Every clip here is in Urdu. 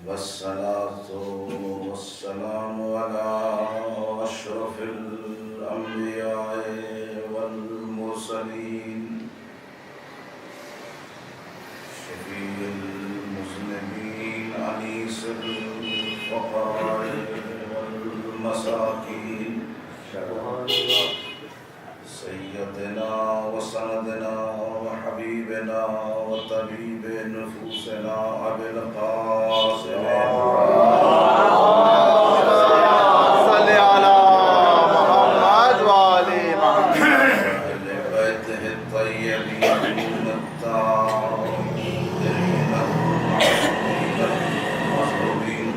والصلاة والسلام على أشرف الأنبياء والمرسلين شفيع المذنبين أنيس الفقراء والمساكين سيدنا وسندنا وحبيبنا وطبيب نفوسنا أبي القاسم صل على محمد وآل محمد أهل بيته الطيبين الطاهرين المعصومين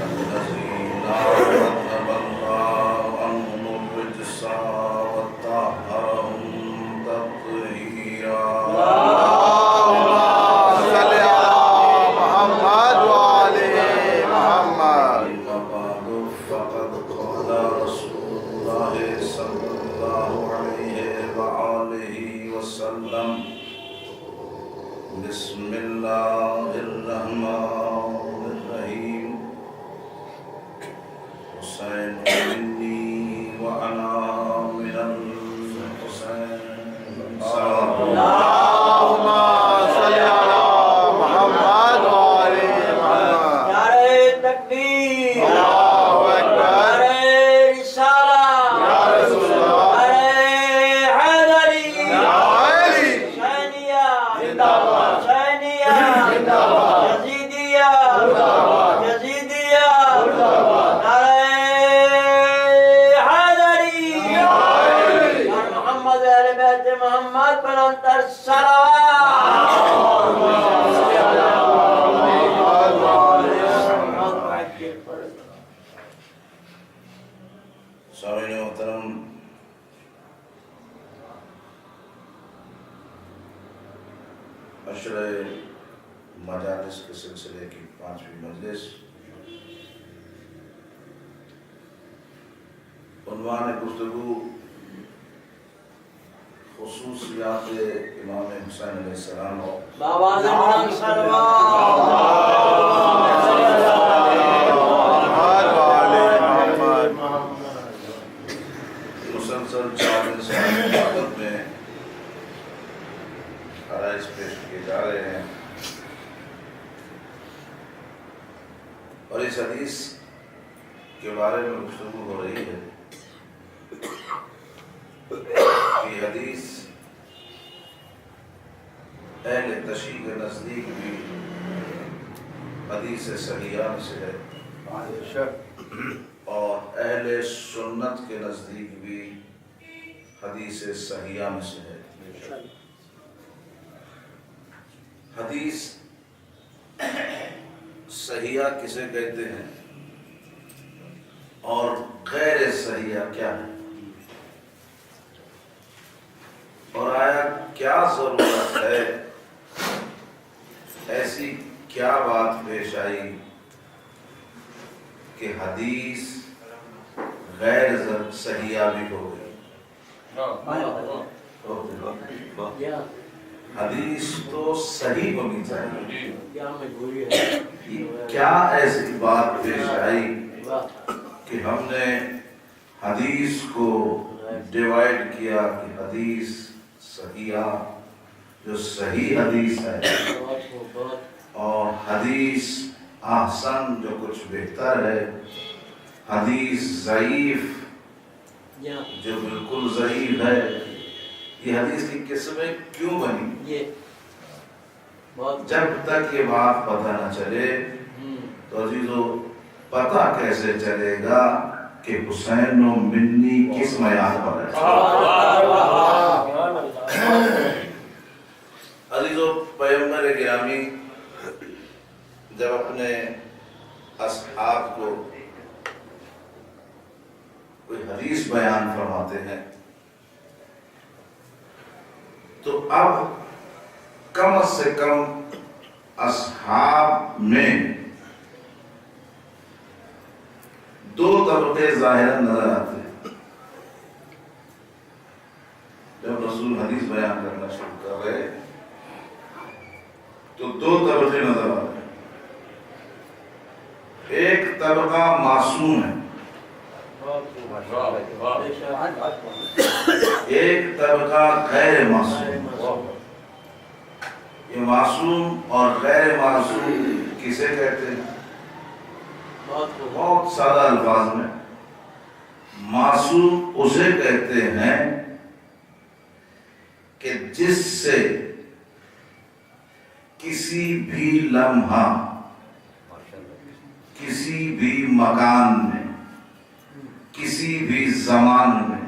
الذين عذب الله عنهم الرجس وطهرهم تطهيرا بسم الله الرحمن الرحيم حسين مني وأنا من الحسين اللهم صل على محمد وآل محمد نعرہ تکبیر اللہ اکبر نعرہ رسالہ یا رسول اللہ نعرہ حیدری یا علی حسینیہ زندہ باد حسینیہ زندہ باد یزیدیہ زندہ باد یزیدیہ زندہ باد نعرہ حیدری یا علی اور محمد اہل بیت محمد پر انتر صلوات سامعین محترم، عشرہ مجالس کے سلسلے کی 5ویں مجلس، عنوان گفتگو خصوصیات امام حسین علیہ السلام اور بآواز بلند صلوات مسلسل 4 دن سے عبادت میں عرائض پیش کیے جا رہے ہیں، اور اس حدیث کے بارے میں گفتگو ہو رہی ہے کہ حدیث اہل تشیع کے نزدیک بھی حدیث صحیحہ میں سے ہے، اور اہل سنت کے نزدیک بھی حدیث صحیحہ میں سے ہے۔ حدیث صحیحہ کسے کہتے ہیں اور غیر صحیحہ کیا ہے، اور آیا کیا ضرورت ہے، ایسی کیا بات پیش آئی کہ حدیث غیر صحیحہ بھی ہو گئی۔ حدیث تو صحیح ہونی چاہیے، کیا ایسی بات پیش آئی کہ ہم نے حدیث کو ڈیوائیڈ کیا کہ حدیث صحیحہ جو صحیح حدیث ہے، اور حدیث احسن جو کچھ بہتر ہے، حدیث ضعیف جو بالکل ضعیف ہے، یہ حدیث کی قسمیں کیوں بنی؟ جب تک یہ بات پتہ نہ چلے تو عزیزو پتہ کیسے چلے گا کہ حسین و منی کس معیار پر ہے؟ عزیزو پیغمبر گرامی جب اپنے اصحاب کو کوئی حدیث بیان فرماتے ہیں تو اب کم سے کم اصحاب میں 2 طبقے ظاہراً نظر آتے ہیں۔ جب رسول حدیث بیان کرنا شروع کر رہے تو 2 طبقے نظر آ رہے ہیں۔ ایک طبقہ معصوم ہے، ایک طبقہ غیر معصوم۔ یہ معصوم اور غیر معصوم کسے کہتے ہیں؟ بہت سادہ الفاظ میں، معصوم اسے کہتے ہیں کہ جس سے کسی بھی لمحہ، کسی بھی مکان میں، کسی بھی زمان میں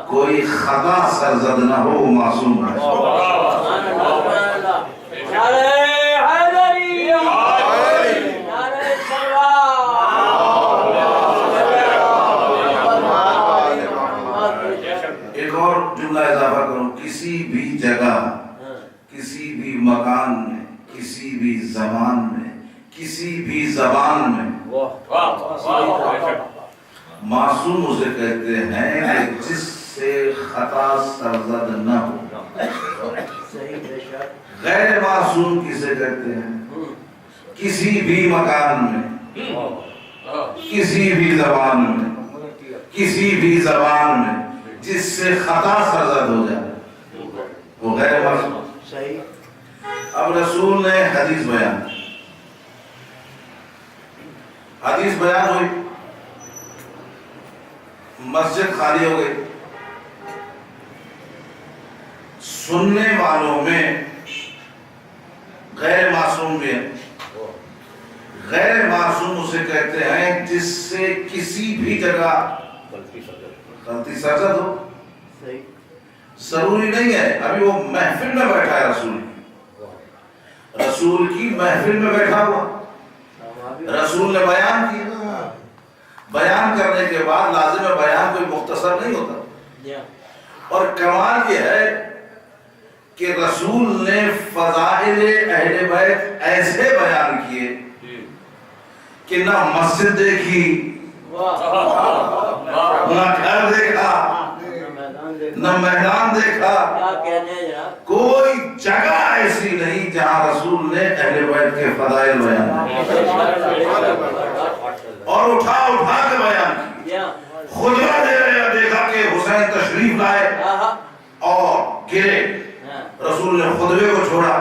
کوئی خطا سرزد نہ ہو، وہ معصوم ہے۔ ایک اور جملہ اضافہ کروں، کسی بھی جگہ، کسی بھی مکان میں، کسی بھی زمان میں، کسی بھی زبان میں، معصوم اسے کہتے ہیں کہ جس سے خطا سرزد نہ ہو۔ غیر معصوم کسے کہتے ہیں؟ کسی بھی مکان میں، کسی بھی زبان میں، کسی بھی زبان میں جس سے خطا سرزد ہو جائے، وہ غیر معصوم۔ اب رسول نے حدیث بیان، حدیث بیان ہوئی، مسجد خالی ہو گئی، سننے والوں میں غیر معصوم بھی ہے۔ غیر معصوم اسے کہتے ہیں جس سے کسی بھی جگہ غلطی سرزد ہو۔ ضروری نہیں ہے ابھی وہ محفل میں بیٹھا ہے، رسول کی محفل میں بیٹھا ہوا، رسول نے بیان کیا، بیان کرنے کے بعد لازم ہے بیان کوئی مختصر نہیں ہوتا، اور کمال یہ ہے کہ رسول نے فضائل اہل بیت ایسے بیان کیے کہ نہ مسجد دیکھی، نہ گھر دیکھا، نہ میدان دیکھا، کوئی جگہ ایسی نہیں جہاں رسول نے اہل بیت کے فضائل بیان کیے، اور اٹھا اٹھا کے بیان کیا۔ خطبہ دے رہے دیکھا کہ حسین تشریف لائے اور گرے، رسول نے خطبے کو چھوڑا،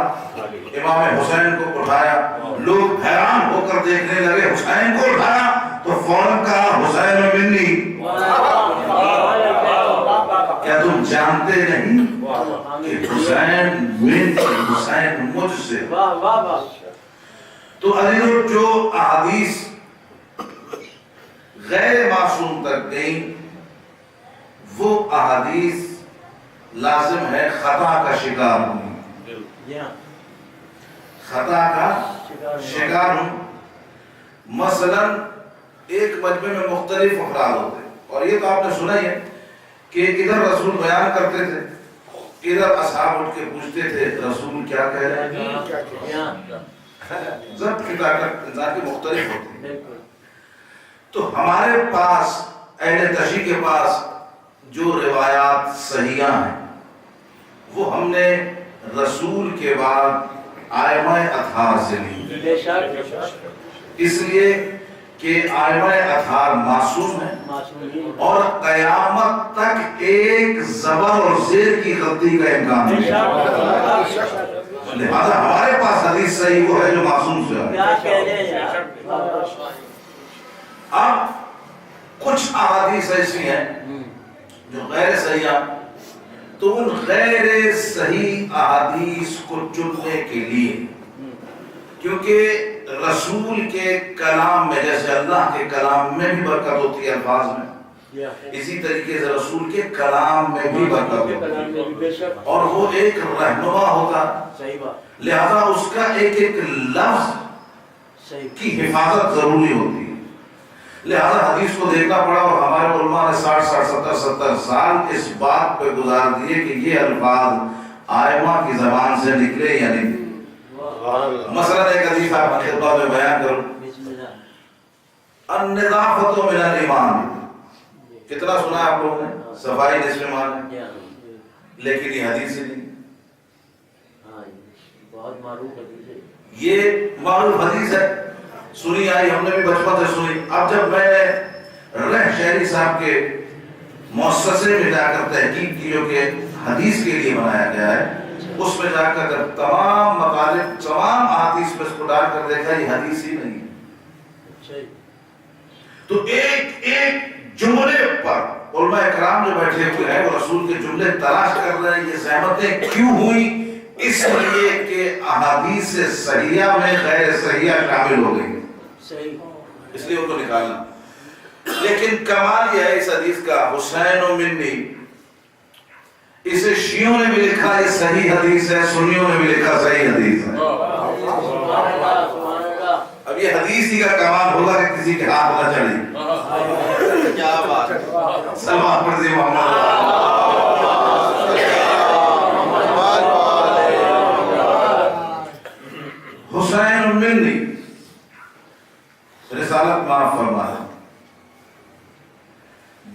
امام حسین کو اٹھایا، لوگ حیران ہو کر دیکھنے لگے، حسین کو اٹھایا تو فوراً کہا حسین منی، کیا تم جانتے نہیں کہ حسین من، حسین مجھ سے۔ تو عزیزو جو احادیث غیر معصوم تک گئیں، وہ احادیث لازم ہے خطا کا شکار ہوئی، خطا کا شکار ہوں۔ مثلا ایک مجمع میں مختلف افراد ہوتے ہیں، اور یہ تو آپ نے سنا ہی ہے کہ ادھر رسول بیان کرتے تھے، ادھر اصحاب اٹھ کے پوچھتے تھے رسول کیا کہہ رہے ہیں، ضبط کی طاقت انسان کی مختلف ہوتی ہے۔ تو ہمارے پاس اہل تشیع کے پاس جو روایات صحیحہ ہیں وہ ہم نے رسول کے بعد ائمہ اطہار سے لی، اس لیے کہ ائمہ اطہار معصوم ہیں اور قیامت تک ایک زبر اور زیر کی غلطی کا امکان نہیں، لہذا ہمارے پاس حدیث صحیح وہ ہے جو معصوم سے ہے۔ اب کچھ احادیث ایسی ہیں جو غیر صحیح ہیں، تو ان غیر صحیح احادیث کو چننے کے لیے، کیونکہ رسول کے کلام میں جیسے اللہ کے کلام میں بھی برکت ہوتی ہے الفاظ میں، اسی طریقے سے رسول کے کلام میں بھی برکت ہوتی ہے، اور وہ ایک رہنما ہوتا، لہذا اس کا ایک ایک لفظ کی حفاظت ضروری ہوتی ہے۔ لہذا حدیث کو دیکھنا پڑا، اور ہمارے علماء نے 60-70 سال اس بات پہ گزار دیے کہ یہ الفاظ ائمہ کی زبان سے نکلے یا نہیں۔ مثلا ایک حدیث آپ کی خدمت میں بیان کروں، النظافۃ من الایمان، کتنا سنا ہے آپ لوگوں نے، صفائی نصف ایمان ہے، لیکن یہ حدیث نہیں، بہت معروف حدیث ہے، یہ معروف حدیث ہے، سنی آئی، ہم نے بھی بچپن سے سنی. اب جب میں نے رہ شہری صاحب کے مؤسسے میں جا کر تحقیق کی جو کہ حدیث کے لیے بنایا گیا ہے، اس میں جا کر جب تمام مطالب تمام احادیث میں اس کو ڈال کر دیکھا یہ حدیث ہی نہیں ہے. تو ایک ایک جملے پر علماء اکرام جو بیٹھے ہوئے ہیں وہ رسول کے جملے تلاش کر رہے ہیں. یہ زحمتیں کیوں ہوئی؟ اس لیے کہ احادیث صحیحہ میں غیر صحیحہ شامل ہو گئی، اس لیے ان کو نکالنا. لیکن کمال یہ ہے اس حدیث کا، حسین و منی، اسے شیعوں نے بھی لکھا یہ صحیح حدیث ہے، سنیوں نے بھی لکھا صحیح حدیث ہے. اب یہ حدیث ہی کا کمال ہوگا کہ کسی کے ہاتھ نہ چڑھے. کیا بات ہے، سلمان فرضی محمد. حسین منی، رسالت معاف فرمایا،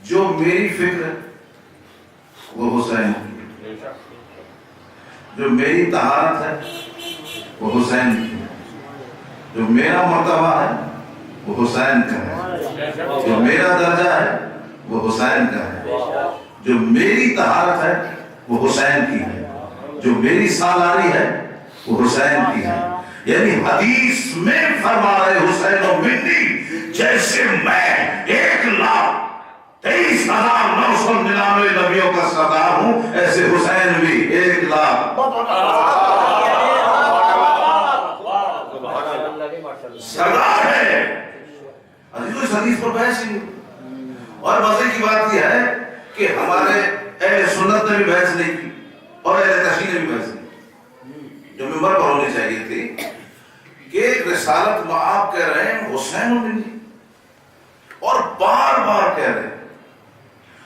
جو میری فکر ہے وہ حسین کی، جو میری طہارت ہے وہ حسین کی، جو میرا مرتبہ ہے وہ حسین کا ہے، جو میرا درجہ ہے وہ حسین کا ہے، جو میری طہارت ہے وہ حسین کی ہے، جو میری سالاری ہے وہ حسین کی ہے. یعنی حدیث میں فرما رہے حسین و منی، جیسے میں 1,23,999 نبیوں کا سردار ہوں، ایسے حسین بھی 1,00,000 سردار ہے. اس حدیث پر بحث ہی نہیں. اور مزے کی بات یہ ہے کہ ہمارے اہل سنت نے بھی بحث نہیں کی اور اہل تشیع نے بھی بحث نہیں کی، جو ممبر پر ہونی چاہیے تھی کہ رسالت معاف کہہ رہے ہیں حسین و منی، اور بار بار کہہ رہے ہیں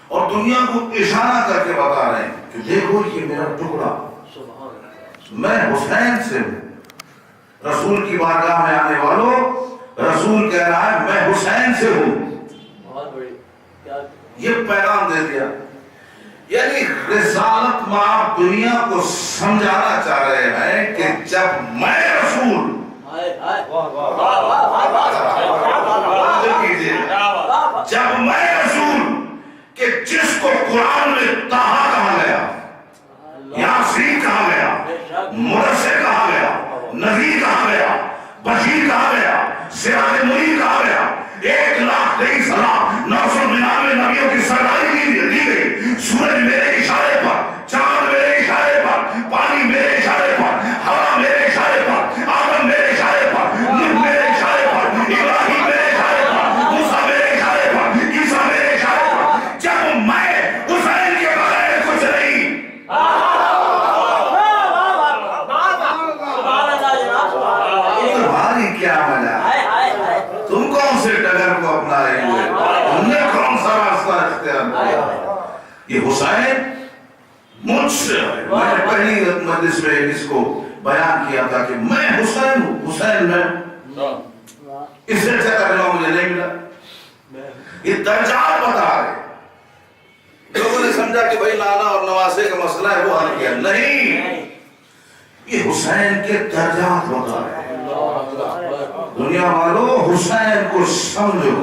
اور دنیا کو اشارہ کر کے بتا رہے ہیں کہ دیکھو یہ میرا ٹکڑا، میں حسین سے ہوں. رسول کی بارگاہ میں آنے والوں، رسول کہہ رہا ہے میں حسین سے ہوں. یہ پیغام دے دیا. یعنی رسالت معاف دنیا کو سمجھانا چاہ رہے ہیں کہ جب میں رسول، جب میں رسول کہ جس کو قرآن میں طٰہٰ کہا گیا، یاسین کہا گیا، مدثر کہا گیا، نذیر کہا گیا، بشیر کہا گیا، سراج منیر کہا گیا، 1,23,999 نبیوں کی سرداری دی گئی. سورج میرے اشارے پر، چاند میرے اشارے پر، پانی میرے اشارے پر، ہوا میرے اشارے پر، آدم میرے اشارے پر، نوح میرے اشارے پر، ابراہیم میرے اشارے پر، موسیٰ میرے اشارے پر، عیسیٰ میرے اشارے پر. جب میں حسین کے بغیر کچھ نہیں. تمہاری کیا وجہ؟ تم کون سے ڈگر کو اپنا رہے ہوئے؟ تم نے کون سا راستہ اختیار کیا؟ یہ حسین مجھ سے ہے. میں نے پہلی مجلس میں اس کو بیان کیا تھا کہ میں حسین ہوں، حسین میں. اس سے اچھا ترجمہ مجھے نہیں ملا. یہ درجات بتا رہے. لوگوں نے سمجھا کہ بھائی نانا اور نواسے کا مسئلہ ہے وہ حل کیا. نہیں، یہ حسین کے درجات بتا رہے. دنیا والوں حسین کو سمجھو،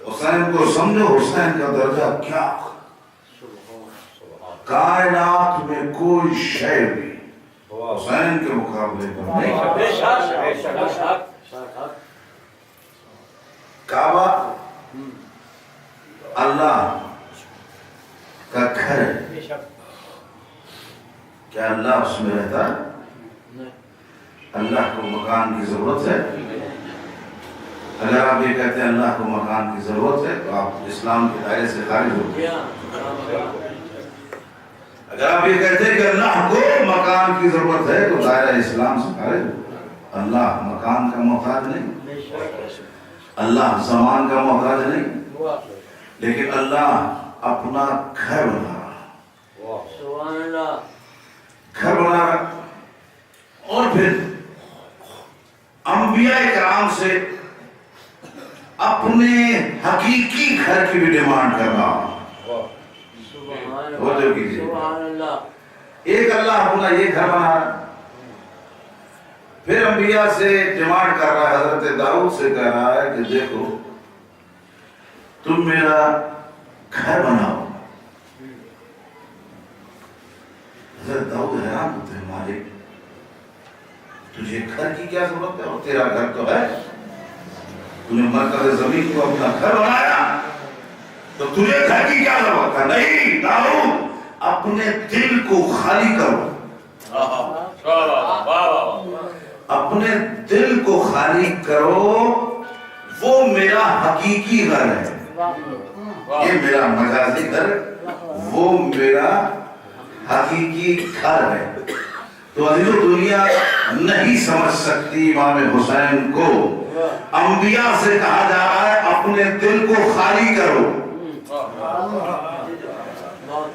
حسین کو سمجھو. حسین کا درجہ کیا؟ کائنات میں کوئی شے بھی حسین کے مقابلے پر نہیں. کعبہ اللہ کا گھر ہے. کیا اللہ اس میں رہتا ہے؟ اللہ کو مکان کی ضرورت ہے. اگر آپ یہ کہتے ہیں اللہ کو مکان کی ضرورت ہے تو آپ اسلام کے دائرے سے خارج ہو گئے. اگر آپ یہ کہتے ہیں کہ اللہ کو مکان کی ضرورت ہے تو دائرہ اسلام سے خارج ہو. اللہ مکان کا محتاج نہیں، اللہ زمان کا محتاج نہیں، لیکن اللہ اپنا گھر بنا رہا، گھر بنا رہا. اور پھر انبیاء کرام سے اپنے حقیقی گھر کی بھی ڈیمانڈ کرنا. توجہ کیجیے. ایک اللہ اپنا یہ گھر بنا رہا، پھر انبیاء سے ڈیمانڈ کر رہا ہے، حضرت داؤد سے کہہ رہا ہے کہ دیکھو تم میرا گھر بناؤ۔ حضرت داؤد حیران ہوتے ہیں، مالک تجھے گھر کی کیا ضرورت ہے، اور تیرا گھر تو ہے، تو نے مرکز زمین کو اپنا گھر بنایا، تو تجھے گھر کی کیا ضرورت ہے؟ نہیں داؤد، اپنے دل کو خالی کرو، اپنے دل کو خالی کرو، وہ میرا حقیقی گھر ہے، یہ میرا مجازی گھر، وہ میرا حقیقی گھر ہے۔ تو عزیزو دنیا نہیں سمجھ سکتی امام حسین کو، انبیاء سے کہا جا رہا ہے اپنے دل کو خالی کرو،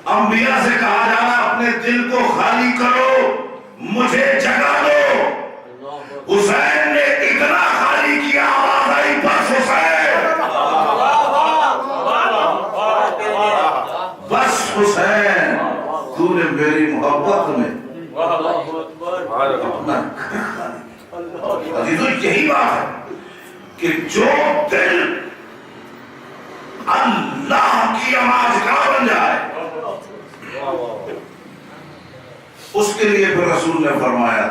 انبیاء سے کہا جا رہا ہے اپنے دل کو خالی کرو، مجھے جگا دو۔ حسین نے اتنا خالی کیا، آواز آئی بس حسین، بس حسین، تو نے میری محبت میں اپنا گھر خالی کیا۔ عزیزو یہی بات ہے کہ جو دل اللہ کی آواز کا بن جائے، اس کے لیے پھر رسول نے فرمایا